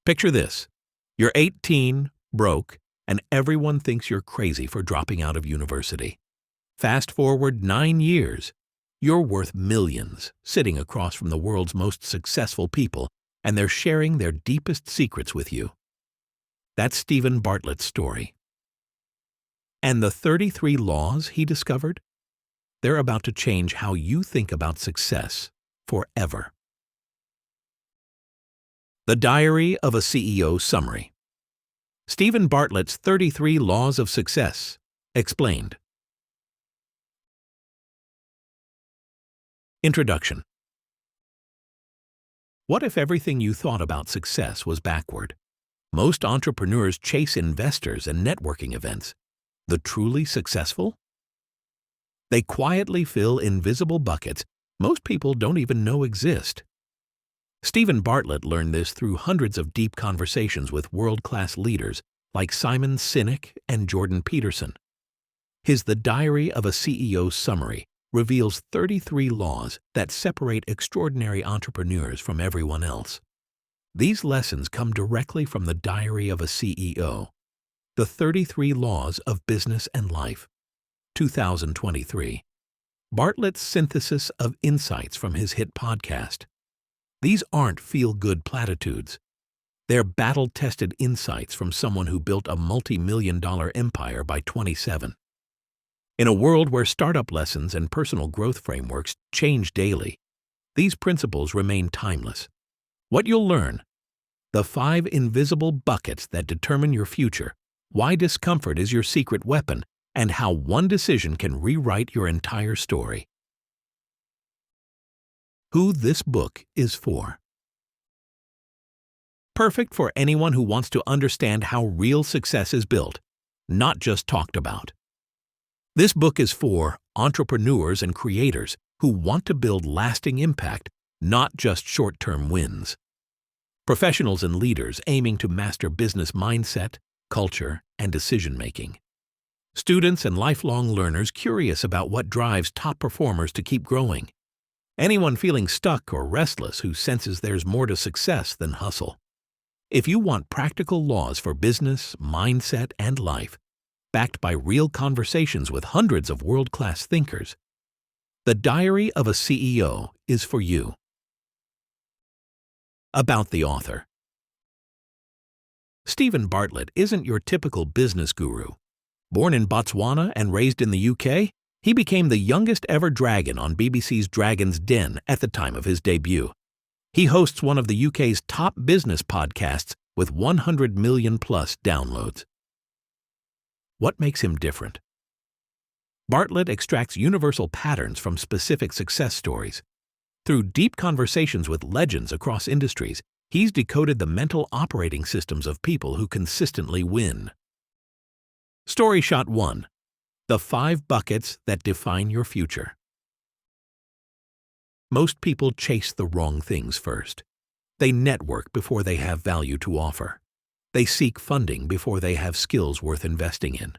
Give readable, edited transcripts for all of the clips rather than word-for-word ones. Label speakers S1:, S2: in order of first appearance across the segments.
S1: Picture this. You're 18, broke, and everyone thinks you're crazy for dropping out of university. Fast forward 9 years. You're worth millions, sitting across from the world's most successful people, and they're sharing their deepest secrets with you. That's Stephen Bartlett's story. And the 33 laws he discovered? They're about to change how you think about success forever. The Diary of a CEO Summary. Stephen Bartlett's 33 Laws of Success, explained. Introduction. What if everything you thought about success was backward? Most entrepreneurs chase investors and networking events. The truly successful? They quietly fill invisible buckets most people don't even know exist. Stephen Bartlett learned this through hundreds of deep conversations with world-class leaders like Simon Sinek and Jordan Peterson. His The Diary of a CEO Summary reveals 33 laws that separate extraordinary entrepreneurs from everyone else. These lessons come directly from The Diary of a CEO, The 33 Laws of Business and Life, 2023. Bartlett's synthesis of insights from his hit podcast. These aren't feel-good platitudes. They're battle-tested insights from someone who built a multi-million-dollar empire by 27. In a world where startup lessons and personal growth frameworks change daily, these principles remain timeless. What you'll learn: the 5 invisible buckets that determine your future, why discomfort is your secret weapon, and how one decision can rewrite your entire story. Who this book is for. Perfect for anyone who wants to understand how real success is built, not just talked about. This book is for entrepreneurs and creators who want to build lasting impact, not just short-term wins. Professionals and leaders aiming to master business mindset, culture, and decision-making. Students and lifelong learners curious about what drives top performers to keep growing. Anyone feeling stuck or restless who senses there's more to success than hustle. If you want practical laws for business, mindset, and life, backed by real conversations with hundreds of world-class thinkers, The Diary of a CEO is for you. About the author. Stephen Bartlett isn't your typical business guru. Born in Botswana and raised in the UK, he became the youngest ever dragon on BBC's Dragon's Den at the time of his debut. He hosts one of the UK's top business podcasts with 100 million-plus downloads. What makes him different? Bartlett extracts universal patterns from specific success stories. Through deep conversations with legends across industries, he's decoded the mental operating systems of people who consistently win. StoryShot 1. The 5 buckets that define your future. Most people chase the wrong things first. They network before they have value to offer. They seek funding before they have skills worth investing in.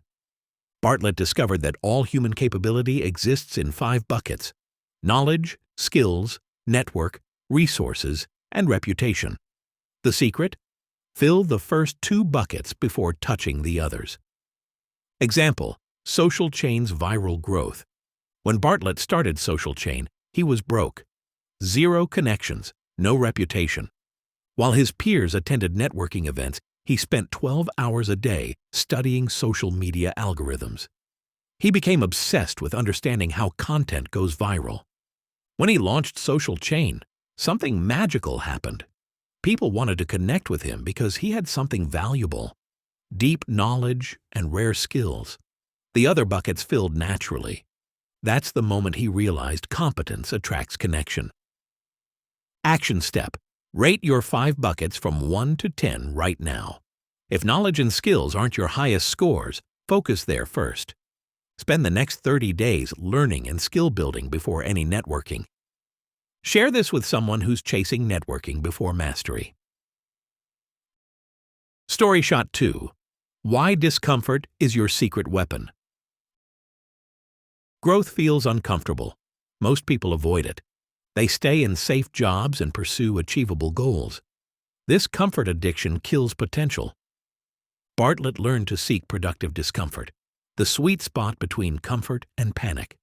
S1: Bartlett discovered that all human capability exists in 5 buckets: knowledge, skills, network, resources, and reputation. The secret? Fill the first 2 buckets before touching the others. Example: Social Chain's viral growth. When Bartlett started Social Chain, he was broke. 0 connections, no reputation. While his peers attended networking events, he spent 12 hours a day studying social media algorithms. He became obsessed with understanding how content goes viral. When he launched Social Chain, something magical happened. People wanted to connect with him because he had something valuable: deep knowledge and rare skills. The other buckets filled naturally. That's the moment he realized competence attracts connection. Action step: rate your 5 buckets from 1 to 10 right now. If knowledge and skills aren't your highest scores, focus there first. Spend the next 30 days learning and skill building before any networking. Share this with someone who's chasing networking before mastery. StoryShot 2. Why discomfort is your secret weapon. Growth feels uncomfortable. Most people avoid it. They stay in safe jobs and pursue achievable goals. This comfort addiction kills potential. Bartlett learned to seek productive discomfort, the sweet spot between comfort and panic.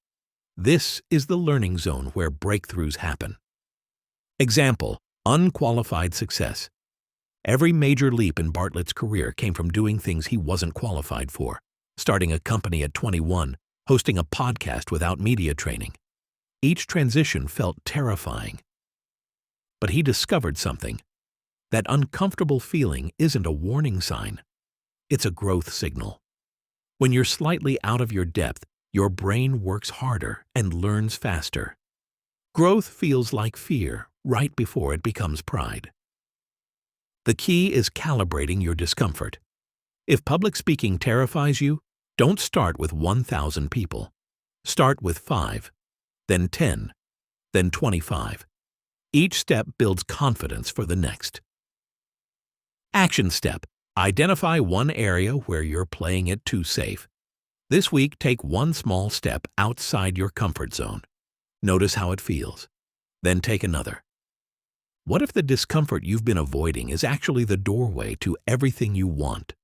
S1: This is the learning zone where breakthroughs happen. Example: unqualified success. Every major leap in Bartlett's career came from doing things he wasn't qualified for, starting a company at 21, hosting a podcast without media training. Each transition felt terrifying. But he discovered something. That uncomfortable feeling isn't a warning sign. It's a growth signal. When you're slightly out of your depth, your brain works harder and learns faster. Growth feels like fear right before it becomes pride. The key is calibrating your discomfort. If public speaking terrifies you, don't start with 1,000 people. Start with 5, then 10, then 25. Each step builds confidence for the next. Action step: identify one area where you're playing it too safe. This week, take one small step outside your comfort zone. Notice how it feels. Then take another. What if the discomfort you've been avoiding is actually the doorway to everything you want?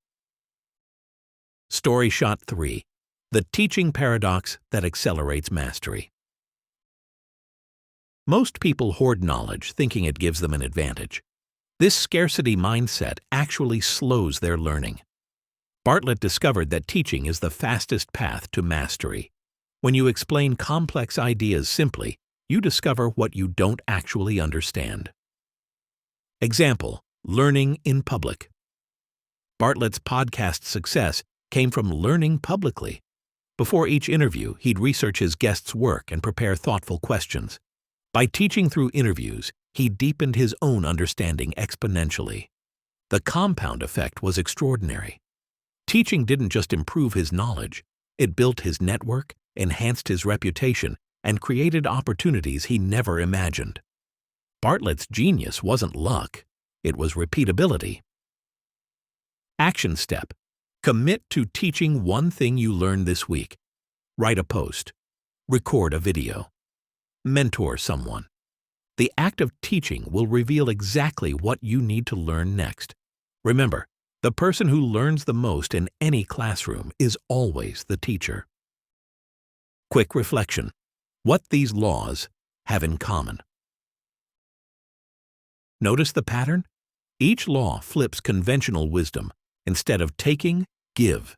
S1: StoryShot 3: The Teaching Paradox That Accelerates Mastery. Most people hoard knowledge thinking it gives them an advantage. This scarcity mindset actually slows their learning. Bartlett discovered that teaching is the fastest path to mastery. When you explain complex ideas simply, you discover what you don't actually understand. Example: learning in public. Bartlett's podcast success came from learning publicly. Before each interview, he'd research his guest's work and prepare thoughtful questions. By teaching through interviews, he deepened his own understanding exponentially. The compound effect was extraordinary. Teaching didn't just improve his knowledge, it built his network, enhanced his reputation, and created opportunities he never imagined. Bartlett's genius wasn't luck, it was repeatability. Action step: commit to teaching one thing you learned this week. Write a post. Record a video. Mentor someone. The act of teaching will reveal exactly what you need to learn next. Remember, the person who learns the most in any classroom is always the teacher. Quick reflection: what these laws have in common. Notice the pattern? Each law flips conventional wisdom. Instead of taking, give.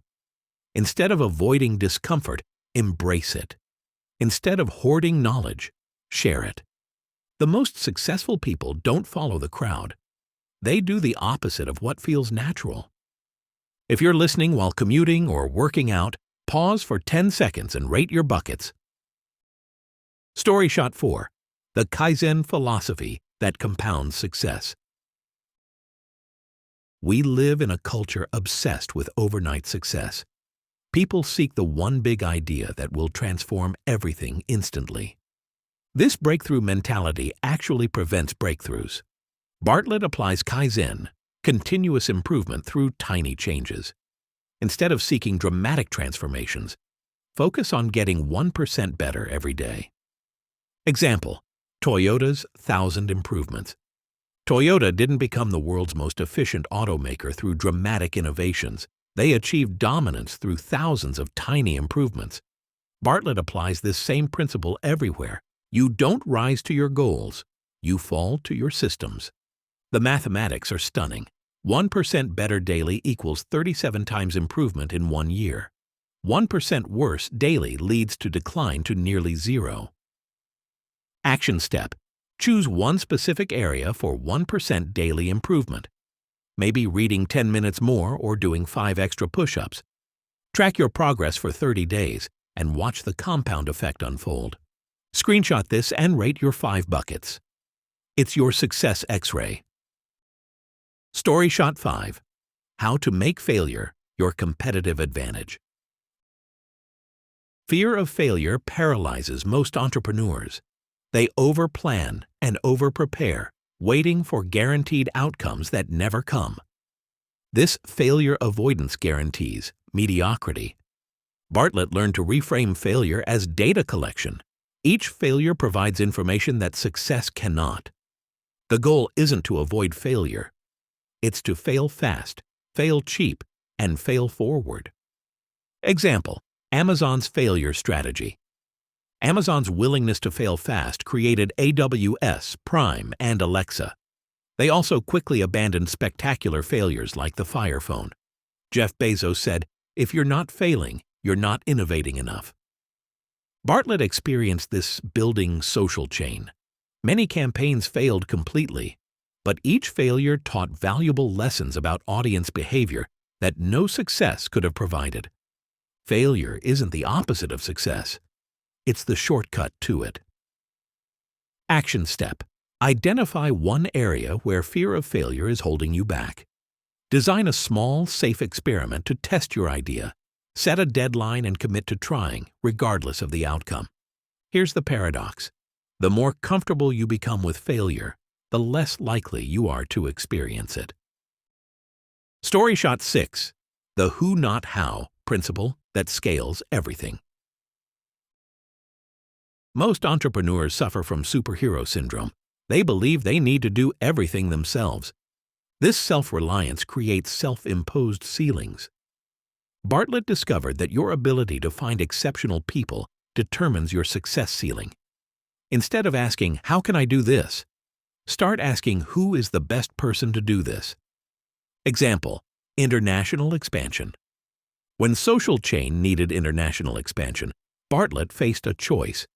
S1: Instead of avoiding discomfort, embrace it. Instead of hoarding knowledge, share it. The most successful people don't follow the crowd. They do the opposite of what feels natural. If you're listening while commuting or working out, pause for 10 seconds and rate your buckets. StoryShot 4: The Kaizen Philosophy That Compounds Success. We live in a culture obsessed with overnight success. People seek the one big idea that will transform everything instantly. This breakthrough mentality actually prevents breakthroughs. Bartlett applies Kaizen, continuous improvement through tiny changes. Instead of seeking dramatic transformations, focus on getting 1% better every day. Example: Toyota's 1,000 improvements. Toyota didn't become the world's most efficient automaker through dramatic innovations. They achieved dominance through thousands of tiny improvements. Bartlett applies this same principle everywhere. You don't rise to your goals, you fall to your systems. The mathematics are stunning. 1% better daily equals 37 times improvement in 1 year. 1% worse daily leads to decline to nearly zero. Action step: choose one specific area for 1% daily improvement. Maybe reading 10 minutes more or doing 5 extra push-ups. Track your progress for 30 days and watch the compound effect unfold. Screenshot this and rate your 5 buckets. It's your success X-ray. StoryShot 5: How to Make Failure Your Competitive Advantage. Fear of failure paralyzes most entrepreneurs. They overplan and overprepare, waiting for guaranteed outcomes that never come. This failure avoidance guarantees mediocrity. Bartlett learned to reframe failure as data collection. Each failure provides information that success cannot. The goal isn't to avoid failure, It's to fail fast, fail cheap, and fail forward. Example: Amazon's failure strategy. Amazon's willingness to fail fast created AWS, Prime, and Alexa. They also quickly abandoned spectacular failures like the Fire Phone. Jeff Bezos said, "If you're not failing, you're not innovating enough." Bartlett experienced this building social chain. Many campaigns failed completely, but each failure taught valuable lessons about audience behavior that no success could have provided. Failure isn't the opposite of success. It's the shortcut to it. Action step: identify one area where fear of failure is holding you back. Design a small, safe experiment to test your idea. Set a deadline and commit to trying, regardless of the outcome. Here's the paradox: the more comfortable you become with failure, the less likely you are to experience it. StoryShot 6: The Who Not How Principle that Scales Everything. Most entrepreneurs suffer from superhero syndrome. They believe they need to do everything themselves. This self-reliance creates self-imposed ceilings. Bartlett discovered that your ability to find exceptional people determines your success ceiling. Instead of asking, "How can I do this?" start asking, "Who is the best person to do this?" Example: international expansion. When Social Chain needed international expansion, Bartlett faced a choice.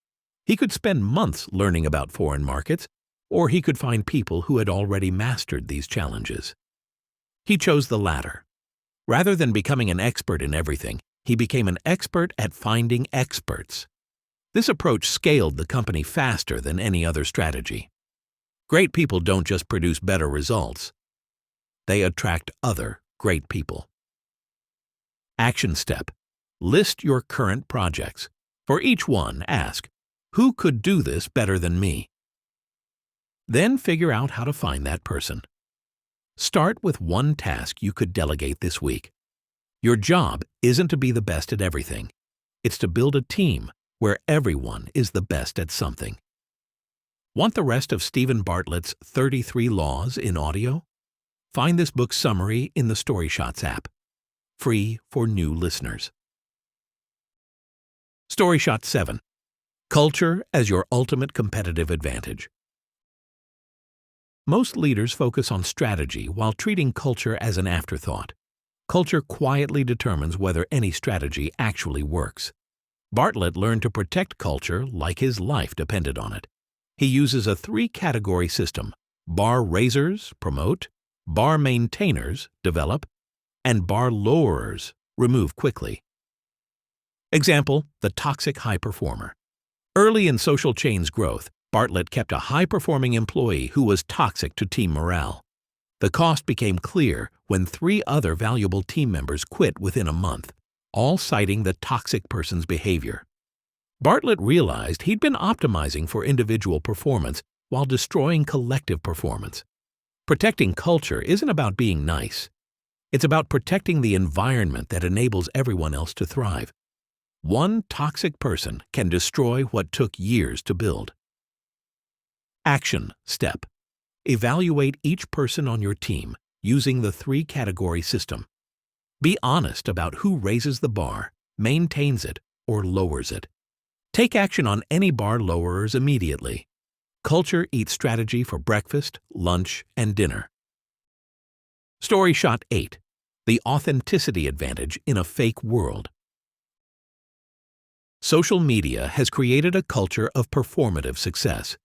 S1: He could spend months learning about foreign markets, or he could find people who had already mastered these challenges. He chose the latter. Rather than becoming an expert in everything, he became an expert at finding experts. This approach scaled the company faster than any other strategy. Great people don't just produce better results. They attract other great people. Action step: list your current projects. For each one, ask, "Who could do this better than me?" Then figure out how to find that person. Start with one task you could delegate this week. Your job isn't to be the best at everything. It's to build a team where everyone is the best at something. Want the rest of Stephen Bartlett's 33 Laws in audio? Find this book summary in the StoryShots app. Free for new listeners. StoryShot 7: Culture as your ultimate competitive advantage. Most leaders focus on strategy while treating culture as an afterthought. Culture quietly determines whether any strategy actually works. Bartlett learned to protect culture like his life depended on it. He uses a 3-category system: bar raisers, promote; bar maintainers, develop; and bar lowerers, remove quickly. Example: the toxic high performer. Early in Social Chain's growth, Bartlett kept a high-performing employee who was toxic to team morale. The cost became clear when 3 other valuable team members quit within a month, all citing the toxic person's behavior. Bartlett realized he'd been optimizing for individual performance while destroying collective performance. Protecting culture isn't about being nice. It's about protecting the environment that enables everyone else to thrive. One toxic person can destroy what took years to build. Action step: evaluate each person on your team using the 3-category system. Be honest about who raises the bar, maintains it, or lowers it. Take action on any bar lowerers immediately. Culture eats strategy for breakfast, lunch, and dinner. StoryShot 8: The Authenticity Advantage in a Fake World. Social media has created a culture of performative success.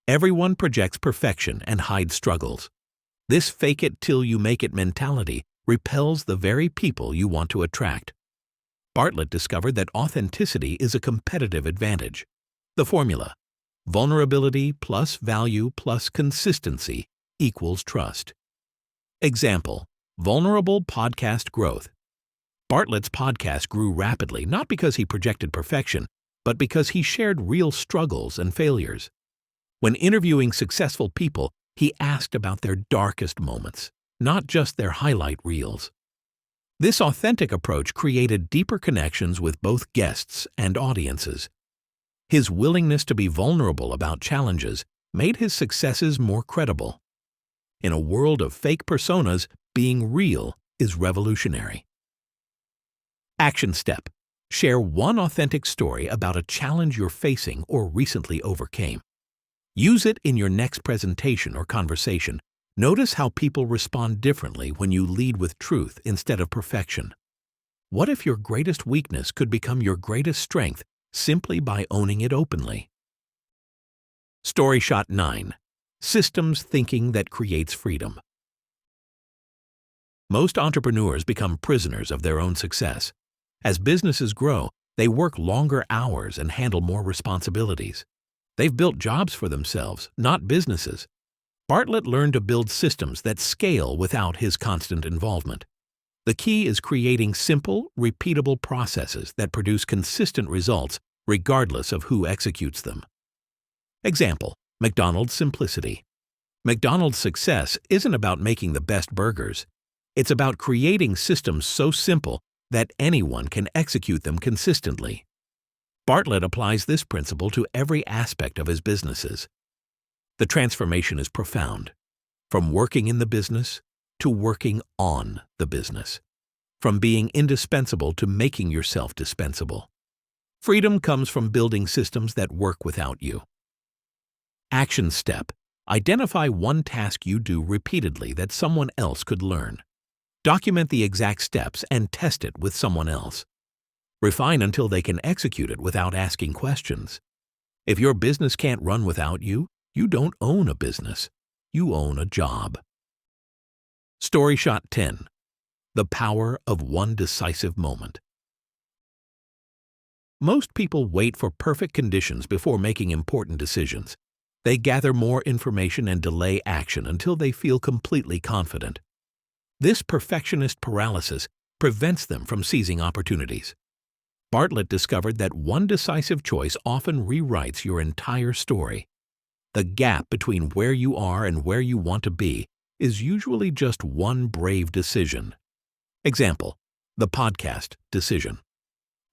S1: Everyone projects perfection and hides struggles. This fake-it-till-you-make-it mentality repels the very people you want to attract. Bartlett discovered that authenticity is a competitive advantage. The formula: vulnerability plus value plus consistency equals trust. Example: vulnerable podcast growth. Bartlett's podcast grew rapidly not because he projected perfection, but because he shared real struggles and failures. When interviewing successful people, he asked about their darkest moments, not just their highlight reels. This authentic approach created deeper connections with both guests and audiences. His willingness to be vulnerable about challenges made his successes more credible. In a world of fake personas, being real is revolutionary. Action step. Share one authentic story about a challenge you're facing or recently overcame. Use it in your next presentation or conversation. Notice how people respond differently when you lead with truth instead of perfection. What if your greatest weakness could become your greatest strength simply by owning it openly? StoryShot 9. Systems thinking that creates freedom. Most entrepreneurs become prisoners of their own success. As businesses grow, they work longer hours and handle more responsibilities. They've built jobs for themselves, not businesses. Bartlett learned to build systems that scale without his constant involvement. The key is creating simple, repeatable processes that produce consistent results regardless of who executes them. Example: McDonald's simplicity. McDonald's success isn't about making the best burgers. It's about creating systems so simple that anyone can execute them consistently. Bartlett applies this principle to every aspect of his businesses. The transformation is profound. From working in the business to working on the business. From being indispensable to making yourself dispensable. Freedom comes from building systems that work without you. Action step. Identify one task you do repeatedly that someone else could learn. Document the exact steps and test it with someone else. Refine until they can execute it without asking questions. If your business can't run without you, you don't own a business. You own a job. StoryShot 10. The power of one decisive moment. Most people wait for perfect conditions before making important decisions. They gather more information and delay action until they feel completely confident. This perfectionist paralysis prevents them from seizing opportunities. Bartlett discovered that one decisive choice often rewrites your entire story. The gap between where you are and where you want to be is usually just one brave decision. Example: the podcast decision.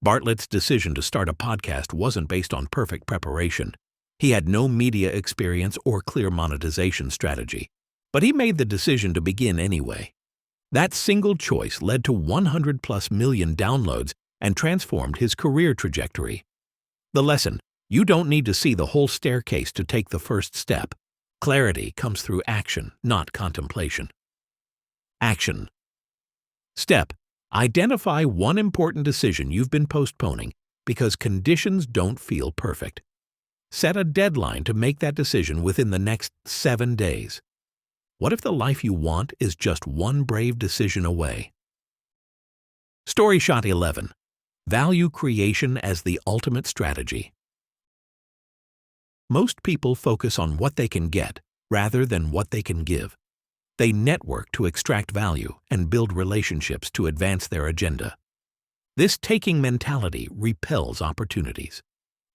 S1: Bartlett's decision to start a podcast wasn't based on perfect preparation. He had no media experience or clear monetization strategy, but he made the decision to begin anyway. That single choice led to 100+ million downloads and transformed his career trajectory. The lesson: you don't need to see the whole staircase to take the first step. Clarity comes through action, not contemplation. Action. Step: identify one important decision you've been postponing because conditions don't feel perfect. Set a deadline to make that decision within the next 7 days. What if the life you want is just one brave decision away? StoryShot 11. Value creation as the ultimate strategy. Most people focus on what they can get rather than what they can give. They network to extract value and build relationships to advance their agenda. This taking mentality repels opportunities.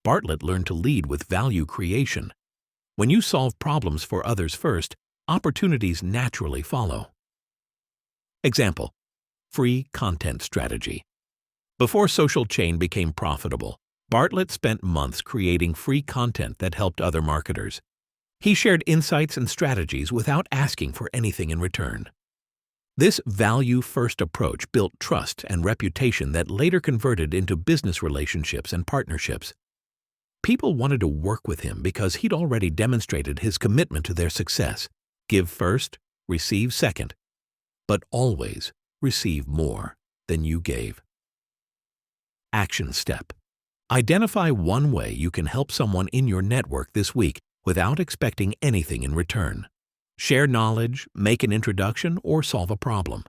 S1: Bartlett learned to lead with value creation. When you solve problems for others first, opportunities naturally follow. Example: free content strategy. Before Social Chain became profitable, Bartlett spent months creating free content that helped other marketers. He shared insights and strategies without asking for anything in return. This value-first approach built trust and reputation that later converted into business relationships and partnerships. People wanted to work with him because he'd already demonstrated his commitment to their success. Give first, receive second, but always receive more than you gave. Action step. Identify one way you can help someone in your network this week without expecting anything in return. Share knowledge, make an introduction, or solve a problem.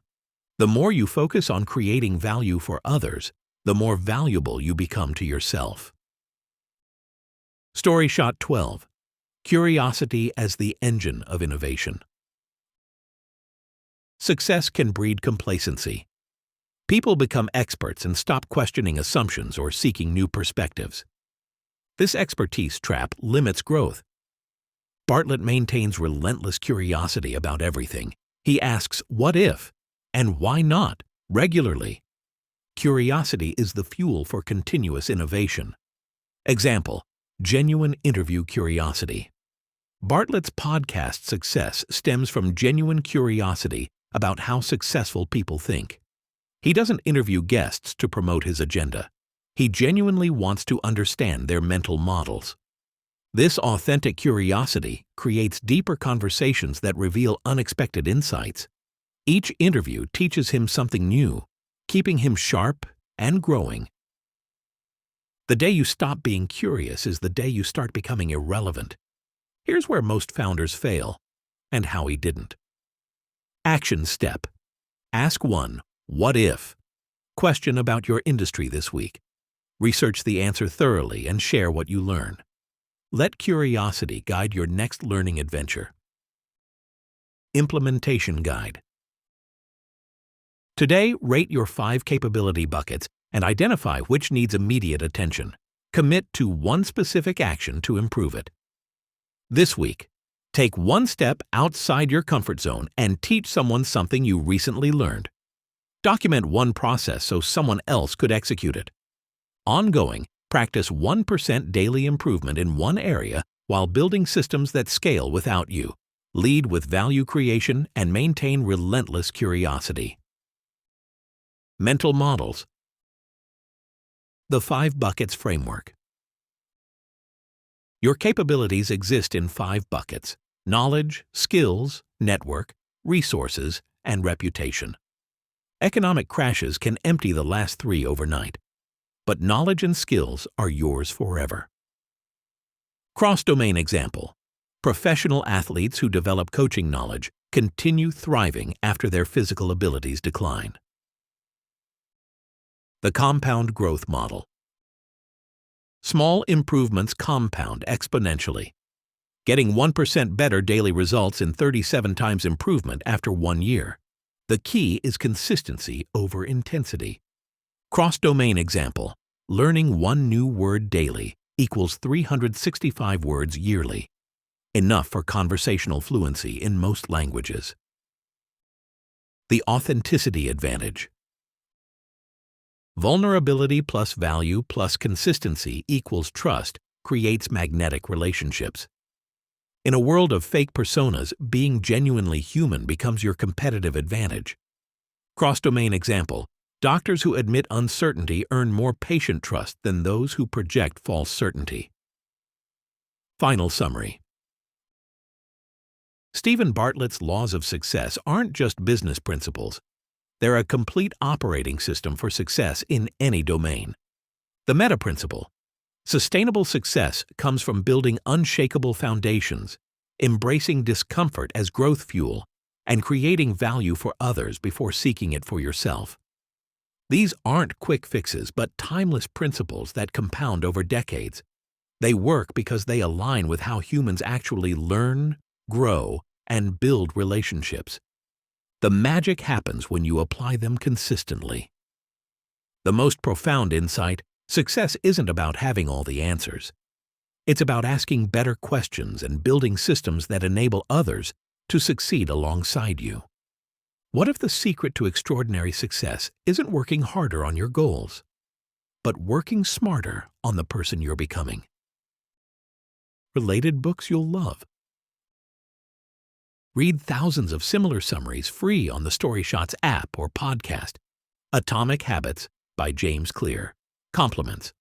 S1: The more you focus on creating value for others, the more valuable you become to yourself. StoryShot 12. Curiosity as the engine of innovation. Success can breed complacency. People become experts and stop questioning assumptions or seeking new perspectives. This expertise trap limits growth. Bartlett maintains relentless curiosity about everything. He asks, "What if?" and "Why not?" regularly. Curiosity is the fuel for continuous innovation. Example: genuine interview curiosity. Bartlett's podcast success stems from genuine curiosity about how successful people think. He doesn't interview guests to promote his agenda. He genuinely wants to understand their mental models. This authentic curiosity creates deeper conversations that reveal unexpected insights. Each interview teaches him something new, keeping him sharp and growing. The day you stop being curious is the day you start becoming irrelevant. Here's where most founders fail, and how he didn't. Action step. Ask one "what if" question about your industry this week. Research the answer thoroughly and share what you learn. Let curiosity guide your next learning adventure. Implementation Guide. Today, rate your 5 capability buckets and identify which needs immediate attention. Commit to one specific action to improve it. This week, take one step outside your comfort zone and teach someone something you recently learned. Document one process so someone else could execute it. Ongoing, practice 1% daily improvement in one area while building systems that scale without you. Lead with value creation and maintain relentless curiosity. Mental models. The 5 buckets framework. Your capabilities exist in 5 buckets: knowledge, skills, network, resources, and reputation. Economic crashes can empty the last 3 overnight, but knowledge and skills are yours forever. Cross-domain example. Professional athletes who develop coaching knowledge continue thriving after their physical abilities decline. The compound growth model. Small improvements compound exponentially. Getting 1% better daily results in 37 times improvement after 1 year. The key is consistency over intensity. Cross-domain example. Learning 1 new word daily equals 365 words yearly. Enough for conversational fluency in most languages. The authenticity advantage. Vulnerability plus value plus consistency equals trust creates magnetic relationships. In a world of fake personas, being genuinely human becomes your competitive advantage. Cross-domain example. Doctors who admit uncertainty earn more patient trust than those who project false certainty. Final summary. Stephen Bartlett's laws of success aren't just business principles. They're a complete operating system for success in any domain. The meta principle. Sustainable success comes from building unshakable foundations, embracing discomfort as growth fuel, and creating value for others before seeking it for yourself. These aren't quick fixes, but timeless principles that compound over decades. They work because they align with how humans actually learn, grow, and build relationships. The magic happens when you apply them consistently. The most profound insight: success isn't about having all the answers. It's about asking better questions and building systems that enable others to succeed alongside you. What if the secret to extraordinary success isn't working harder on your goals, but working smarter on the person you're becoming? Related books you'll love. Read thousands of similar summaries free on the StoryShots app or podcast. Atomic Habits by James Clear. Compliments.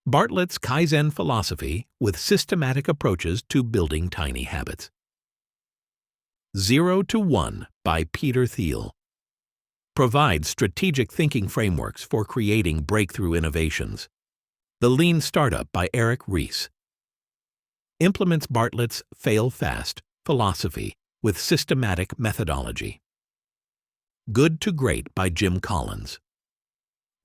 S1: Bartlett's Kaizen philosophy with systematic approaches to building tiny habits. 0 to 1 by Peter Thiel. Provides strategic thinking frameworks for creating breakthrough innovations. The Lean Startup by Eric Ries. Implements Bartlett's Fail Fast philosophy with systematic methodology. Good to Great by Jim Collins.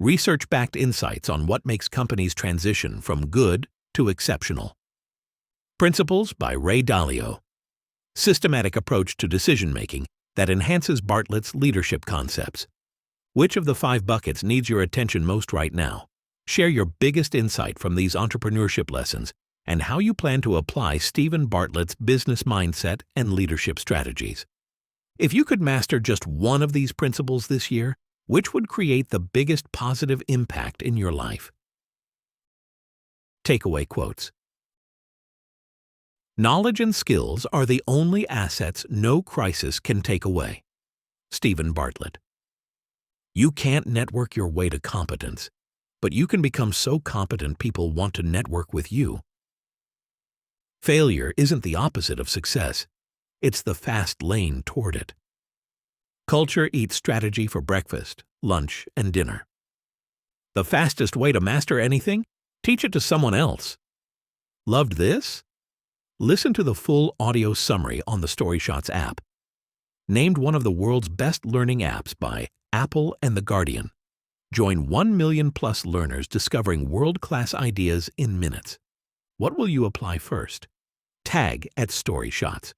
S1: Research-backed insights on what makes companies transition from good to exceptional. Principles by Ray Dalio. Systematic approach to decision-making that enhances Bartlett's leadership concepts. Which of the 5 buckets needs your attention most right now? Share your biggest insight from these entrepreneurship lessons and how you plan to apply Stephen Bartlett's business mindset and leadership strategies. If you could master just one of these principles this year, which would create the biggest positive impact in your life? Takeaway quotes. Knowledge and skills are the only assets no crisis can take away. Stephen Bartlett. You can't network your way to competence, but you can become so competent people want to network with you. Failure isn't the opposite of success. It's the fast lane toward it. Culture eats strategy for breakfast, lunch, and dinner. The fastest way to master anything? Teach it to someone else. Loved this? Listen to the full audio summary on the StoryShots app. Named one of the world's best learning apps by Apple and The Guardian. Join 1 million plus learners discovering world-class ideas in minutes. What will you apply first? Tag @StoryShots.